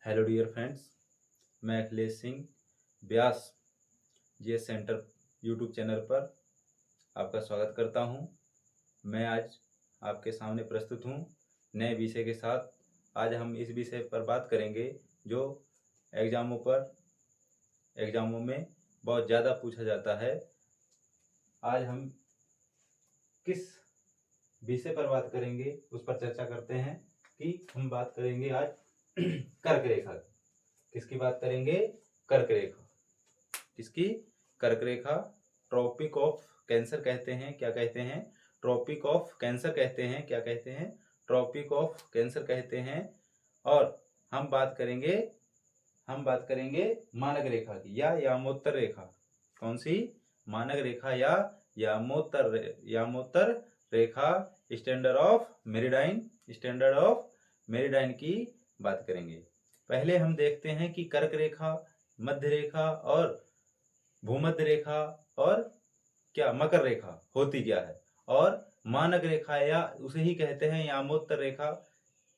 Hello dear friends, मैं अखिलेश सिंह व्यास GS centre YouTube channel पर आपका स्वागत करता हूं। मैं आज आपके सामने प्रस्तुत हूं नए विषय के साथ। आज हम इस विषय पर बात करेंगे जो एग्जामों में बहुत ज़्यादा पूछा जाता है। आज हम किस विषय पर बात करेंगे उस पर चर्चा करते हैं कि हम बात करेंगे आज कर्क रेखा। किसकी बात करेंगे? कर्क रेखा। किसकी? कर्क रेखा। ट्रॉपिक ऑफ कैंसर कहते हैं। क्या कहते हैं? ट्रॉपिक ऑफ कैंसर कहते हैं। क्या कहते हैं? ट्रॉपिक ऑफ कैंसर कहते हैं। और हम बात करेंगे मानक रेखा की या यामोत्तर रेखा। कौन सी? मानक रेखा या यामोत्तर रेखा। स्टैंडर्ड ऑफ मेरिडाइन की बात करेंगे। पहले हम देखते हैं कि कर्क रेखा, मध्य रेखा और भूमध्य रेखा और क्या मकर रेखा होती क्या है, और मानक रेखा या उसे ही कहते हैं यामोत्तर रेखा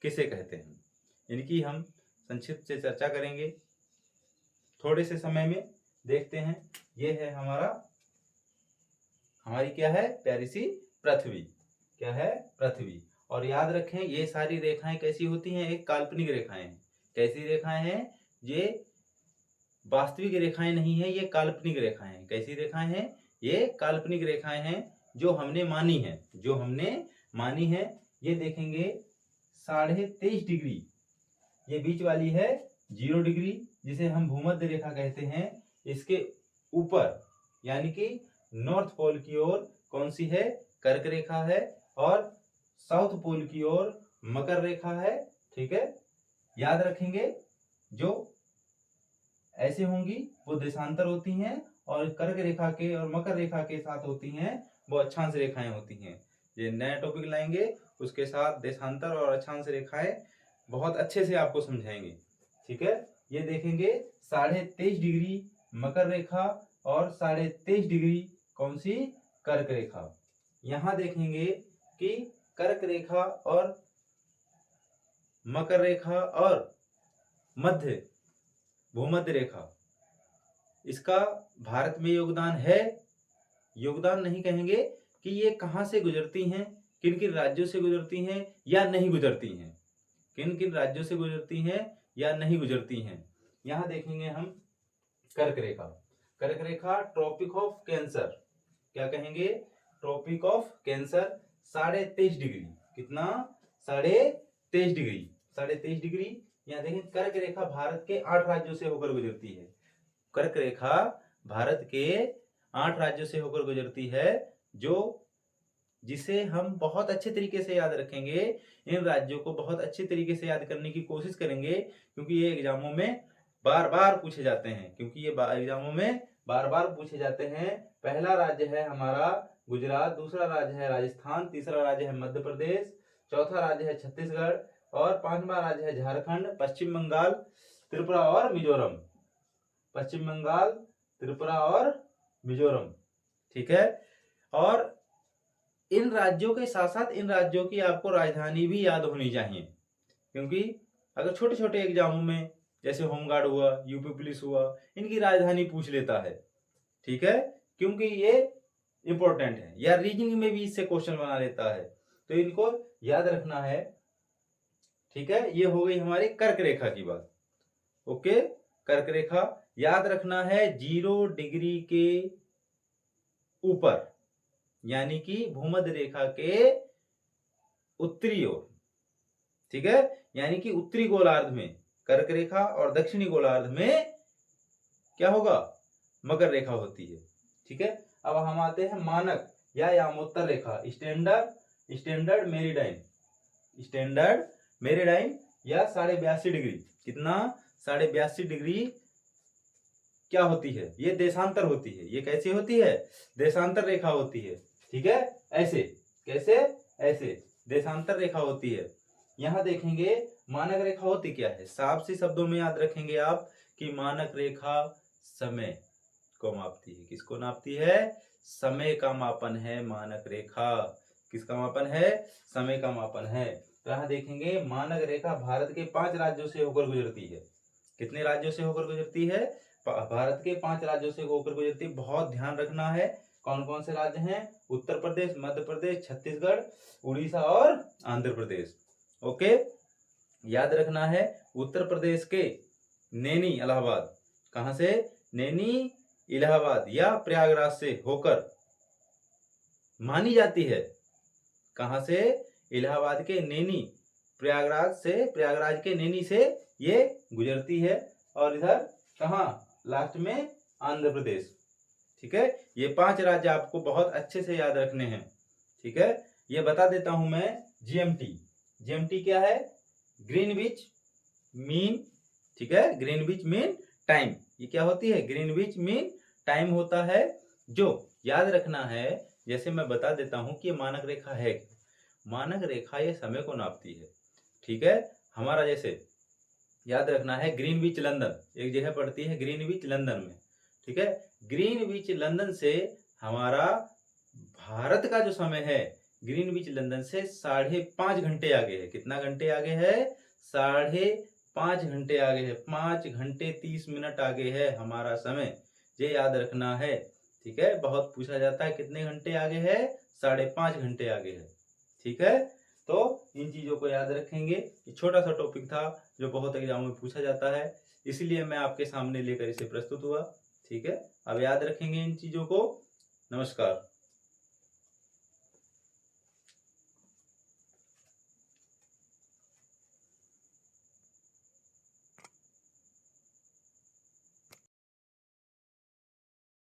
किसे कहते हैं। इनकी हम संक्षिप्त से चर्चा करेंगे थोड़े से समय में। देखते हैं, ये है हमारी क्या है? प्यारी सी पृथ्वी। क्या है? पृथ्वी। और याद रखें, ये सारी रेखाएं कैसी होती हैं? एक काल्पनिक रेखाएं हैं। कैसी रेखाएं हैं? ये वास्तविक रेखाएं नहीं है, ये काल्पनिक रेखाएं हैं। कैसी रेखाएं हैं? ये काल्पनिक रेखाएं हैं जो हमने मानी है। ये देखेंगे 23.5 डिग्री, ये बीच वाली है 0 डिग्री, जिसे हम भूमध्य रेखा कहते हैं। इसके ऊपर यानी कि नॉर्थ पोल की ओर कौन सी है? कर्क रेखा है। और साउथ पोल की ओर मकर रेखा है। ठीक है, याद रखेंगे जो ऐसे होंगी वो देशांतर होती हैं, और कर्क रेखा के और मकर रेखा के साथ होती हैं वो अक्षांश रेखाएं होती हैं। ये नया टॉपिक लाएंगे, उसके साथ देशांतर और अक्षांश रेखाएं बहुत अच्छे से आपको समझाएंगे। ठीक है, ये देखेंगे 23.5 डिग्री मकर रेखा और 23.5 डिग्री कौन सी? कर्क रेखा। यहां देखेंगे कि कर्क रेखा और मकर रेखा और भूमध्य रेखा, इसका भारत में योगदान है। योगदान नहीं कहेंगे कि ये कहां से गुजरती हैं, किन किन राज्यों से गुजरती हैं या नहीं गुजरती हैं, किन किन राज्यों से गुजरती हैं या नहीं गुजरती हैं। यहां देखेंगे हम कर्क रेखा ट्रॉपिक ऑफ कैंसर। क्या कहेंगे? Tropic of cancer 23.5 degree. कितना? 23.5 डिग्री। यहाँ देखें, कर्क रेखा भारत के 8 राज्यों से होकर गुजरती है। कर्क रेखा भारत के 8 राज्यों से होकर गुजरती है, जिसे हम बहुत अच्छे तरीके से याद रखेंगे। इन राज्यों को बहुत अच्छे तरीके से याद करने की कोशिश करेंगे, क्योंकि ये एग्जामों में बार बार पूछे जाते हैं। पहला राज्य है हमारा गुजरात, दूसरा राज्य है राजस्थान, तीसरा राज्य है मध्य प्रदेश, चौथा राज्य है छत्तीसगढ़ और 5वां राज्य है झारखंड, पश्चिम बंगाल, त्रिपुरा और मिजोरम। पश्चिम बंगाल, त्रिपुरा और मिजोरम। ठीक है, और इन राज्यों के साथ साथ इन राज्यों की आपको राजधानी भी याद होनी चाहिए, क्योंकि अगर छोटे छोटे एग्जामों में जैसे होमगार्ड हुआ, यूपी पुलिस हुआ, इनकी राजधानी पूछ लेता है। ठीक है, क्योंकि ये इंपॉर्टेंट है, या रीजनिंग में भी इससे क्वेश्चन बना लेता है, तो इनको याद रखना है। ठीक है, ये हो गई हमारी कर्क रेखा की बात। ओके, कर्क रेखा याद रखना है 0 डिग्री के ऊपर, यानी कि भूमध्य रेखा के उत्तरी ओर। ठीक है, यानी कि उत्तरी गोलार्ध में कर्क रेखा और दक्षिणी गोलार्ध में क्या होगा? मकर रेखा होती है। ठीक है, अब हम आते हैं मानक या यामोत्तर रेखा, स्टैंडर्ड मेरिडाइन या 82.5 डिग्री। कितना? 82.5 डिग्री क्या होती है? ये देशांतर होती है। ये कैसी होती है? देशांतर रेखा होती है। ठीक है, ऐसे कैसे? ऐसे देशांतर रेखा होती है। यहां देखेंगे मानक रेखा होती क्या है? साफ सी शब्दों में याद रखेंगे आप कि मानक रेखा समय को मापती है। किसको नापती है? समय का मापन है मानक रेखा। किसका मापन है? समय का मापन है। तो यहां देखेंगे मानक रेखा भारत के 5 राज्यों से होकर गुजरती है। कितने राज्यों से होकर गुजरती है? भारत के 5 राज्यों से होकर गुजरती है। बहुत ध्यान रखना है। कौन कौन से राज्य हैं? उत्तर प्रदेश, मध्य प्रदेश, छत्तीसगढ़, उड़ीसा और आंध्र प्रदेश। ओके, याद रखना है। उत्तर प्रदेश के नैनी इलाहाबाद, कहां से? नैनी इलाहाबाद या प्रयागराज से होकर मानी जाती है। कहां से? इलाहाबाद के नैनी, प्रयागराज के नैनी से ये गुजरती है। और इधर कहां? लास्ट में आंध्र प्रदेश। ठीक है, ये 5 राज्य आपको बहुत अच्छे से याद रखने हैं। ठीक है, ये बता देता हूं मैं। जीएमटी, जीएमटी क्या है? Greenwich mean. ठीक है, ग्रीनविच मीन टाइम। ये क्या होती है? ग्रीनविच मीन टाइम होता है। जो याद रखना है, जैसे मैं बता देता हूं कि ये मानक रेखा है। मानक रेखा ये समय को नापती है। ठीक है, हमारा जैसे याद रखना है ग्रीनविच लंदन, एक जगह पड़ती है ग्रीनविच लंदन में। ठीक है, ग्रीनविच लंदन से हमारा भारत का जो समय है, ग्रीनविच लंदन से 5.5 घंटे आगे है। कितना घंटे आगे है? 5.5 घंटे आगे है। 5 घंटे 30 मिनट आगे है हमारा समय। ये याद रखना है। ठीक है, बहुत पूछा जाता है कितने घंटे आगे है? 5.5 घंटे आगे है। ठीक है, तो इन चीजों को याद रखेंगे। ये छोटा सा टॉपिक था जो बहुत एग्जाम में पूछा जाता है, इसलिए मैं आपके सामने लेकर इसे प्रस्तुत हुआ। ठीक है, अब याद रखेंगे इन चीजों को। नमस्कार।